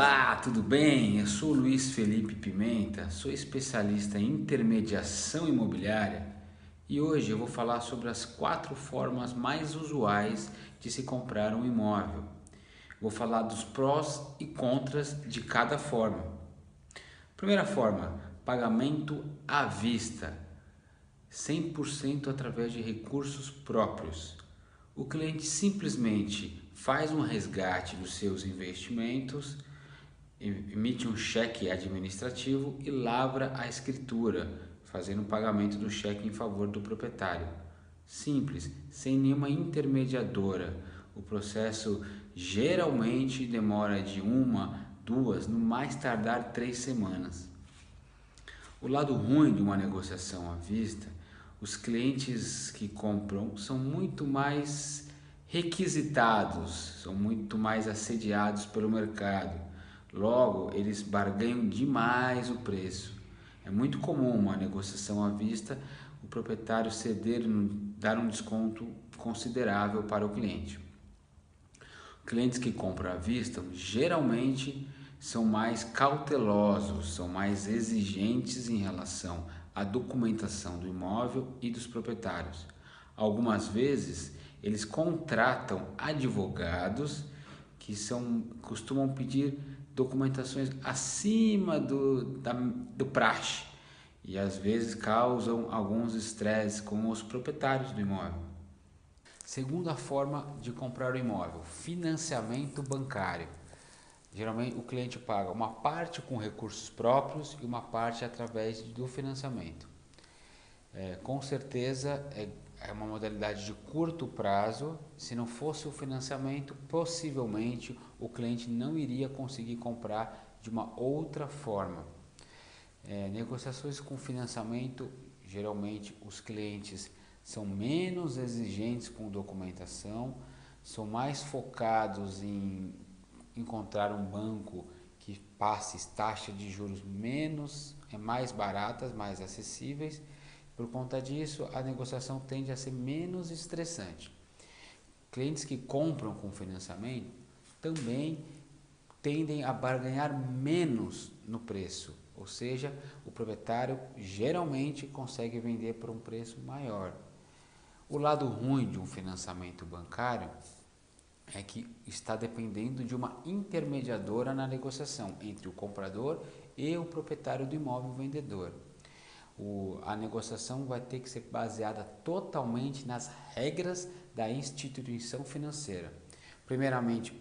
Olá, tudo bem? Eu sou Luiz Felipe Pimenta, sou especialista em intermediação imobiliária e hoje eu vou falar sobre as 4 formas mais usuais de se comprar um imóvel. Vou falar dos prós e contras de cada forma. Primeira forma, pagamento à vista, 100% através de recursos próprios. O cliente simplesmente faz um resgate dos seus investimentos, emite um cheque administrativo e lavra a escritura, fazendo o pagamento do cheque em favor do proprietário. Simples, sem nenhuma intermediadora. O processo geralmente demora de 1, 2, no mais tardar 3 semanas. O lado ruim de uma negociação à vista, os clientes que compram são muito mais requisitados, são muito mais assediados pelo mercado. Logo, eles barganham demais o preço. É muito comum uma negociação à vista, o proprietário ceder, dar um desconto considerável para o cliente. Clientes que compram à vista geralmente são mais cautelosos, são mais exigentes em relação à documentação do imóvel e dos proprietários. Algumas vezes eles contratam advogados que costumam pedir documentações acima do praxe e às vezes causam alguns estresses com os proprietários do imóvel. Segunda forma de comprar o imóvel, financiamento bancário. Geralmente o cliente paga uma parte com recursos próprios e uma parte através do financiamento. Com certeza é uma modalidade de curto prazo. Se não fosse o financiamento, possivelmente o cliente não iria conseguir comprar de uma outra forma. Negociações com financiamento, geralmente os clientes são menos exigentes com documentação, são mais focados em encontrar um banco que passe taxas de juros mais baratas, mais acessíveis. Por conta disso, a negociação tende a ser menos estressante. Clientes que compram com financiamento também tendem a barganhar menos no preço, ou seja, o proprietário geralmente consegue vender por um preço maior. O lado ruim de um financiamento bancário é que está dependendo de uma intermediadora na negociação entre o comprador e o proprietário do imóvel vendedor. A negociação vai ter que ser baseada totalmente nas regras da instituição financeira. Primeiramente,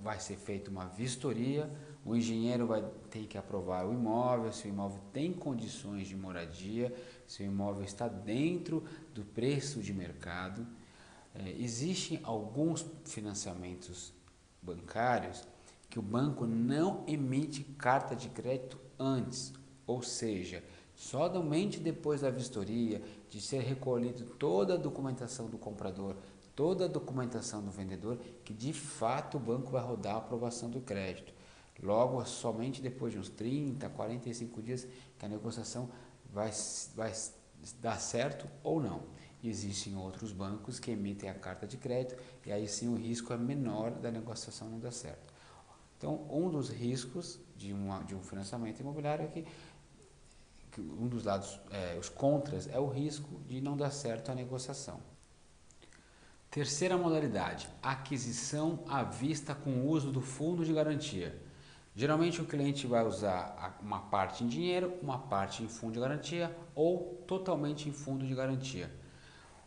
vai ser feita uma vistoria, o engenheiro vai ter que aprovar o imóvel, se o imóvel tem condições de moradia, se o imóvel está dentro do preço de mercado. Existem alguns financiamentos bancários que o banco não emite carta de crédito antes, ou seja, somente depois da vistoria, de ser recolhido toda a documentação do comprador, toda a documentação do vendedor, que de fato o banco vai rodar a aprovação do crédito. Logo, somente depois de uns 30, 45 dias que a negociação vai dar certo ou não. Existem outros bancos que emitem a carta de crédito e aí sim o risco é menor da negociação não dar certo. Então, um dos riscos de um financiamento imobiliário é que um dos lados, os contras, é o risco de não dar certo a negociação. Terceira modalidade, aquisição à vista com o uso do fundo de garantia. Geralmente o cliente vai usar uma parte em dinheiro, uma parte em fundo de garantia ou totalmente em fundo de garantia.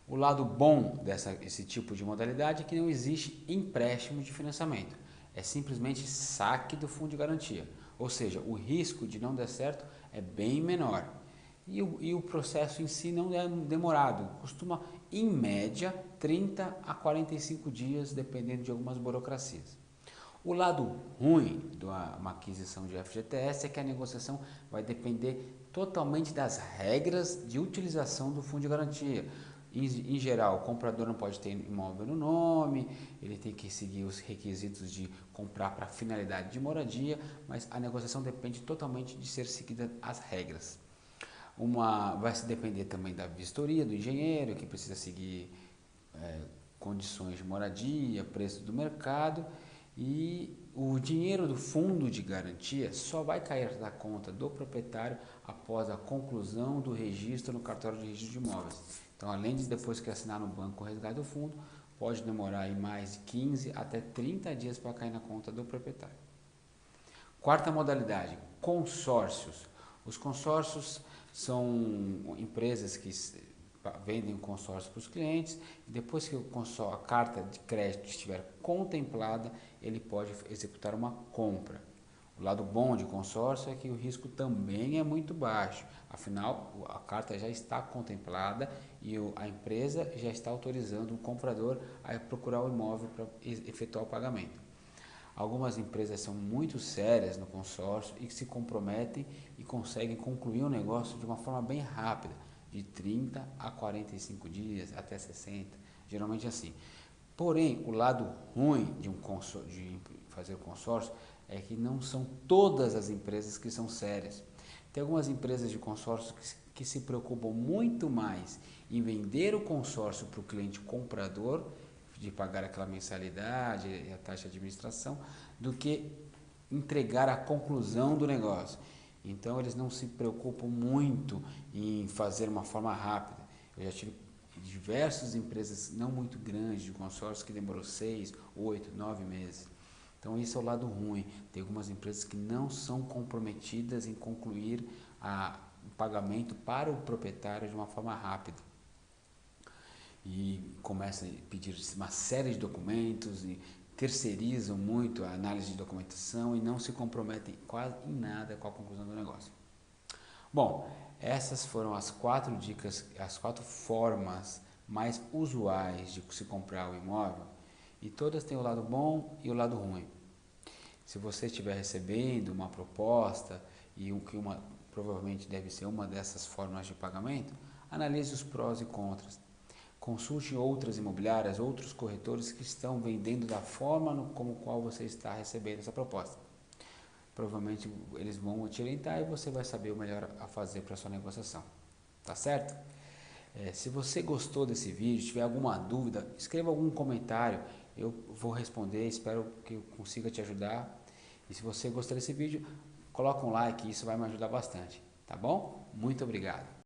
O lado bom desse tipo de modalidade é que não existe empréstimo de financiamento, é simplesmente saque do fundo de garantia, ou seja, o risco de não dar certo é bem menor. E o processo em si não é demorado, costuma em média 30 a 45 dias, dependendo de algumas burocracias. O lado ruim de uma aquisição de FGTS é que a negociação vai depender totalmente das regras de utilização do fundo de garantia. Em geral, o comprador não pode ter imóvel no nome, ele tem que seguir os requisitos de comprar para finalidade de moradia, mas a negociação depende totalmente de ser seguida as regras. Vai se depender também da vistoria do engenheiro, que precisa seguir condições de moradia, preço do mercado, e o dinheiro do fundo de garantia só vai cair da conta do proprietário após a conclusão do registro no cartório de registro de imóveis. Então, além de depois que assinar no banco o resgate do fundo, pode demorar aí mais de 15 até 30 dias para cair na conta do proprietário. Quarta modalidade, consórcios. Os consórcios são empresas que vendem o consórcio para os clientes e depois que a carta de crédito estiver contemplada, ele pode executar uma compra. O lado bom de consórcio é que o risco também é muito baixo, afinal a carta já está contemplada e a empresa já está autorizando o comprador a procurar o imóvel para efetuar o pagamento. Algumas empresas são muito sérias no consórcio e se comprometem e conseguem concluir o negócio de uma forma bem rápida, de 30 a 45 dias, até 60, geralmente assim. Porém, o lado ruim de fazer consórcio é que não são todas as empresas que são sérias. Tem algumas empresas de consórcio que se preocupam muito mais em vender o consórcio para o cliente comprador, de pagar aquela mensalidade e a taxa de administração, do que entregar a conclusão do negócio. Então eles não se preocupam muito em fazer uma forma rápida. Eu já tive diversas empresas não muito grandes de consórcio que demorou 6, 8, 9 meses. Então isso é o lado ruim. Tem algumas empresas que não são comprometidas em concluir o pagamento para o proprietário de uma forma rápida. E começam a pedir uma série de documentos e terceirizam muito a análise de documentação e não se comprometem quase em nada com a conclusão do negócio. Bom, essas foram as 4 dicas, as 4 formas mais usuais de se comprar o imóvel e todas têm o lado bom e o lado ruim. Se você estiver recebendo uma proposta e provavelmente deve ser uma dessas formas de pagamento, analise os prós e contras. Consulte outras imobiliárias, outros corretores que estão vendendo da forma como qual você está recebendo essa proposta. Provavelmente eles vão te orientar e você vai saber o melhor a fazer para a sua negociação. Tá certo? Se você gostou desse vídeo, tiver alguma dúvida, escreva algum comentário. Eu vou responder, espero que eu consiga te ajudar. E se você gostou desse vídeo, coloca um like, isso vai me ajudar bastante. Tá bom? Muito obrigado.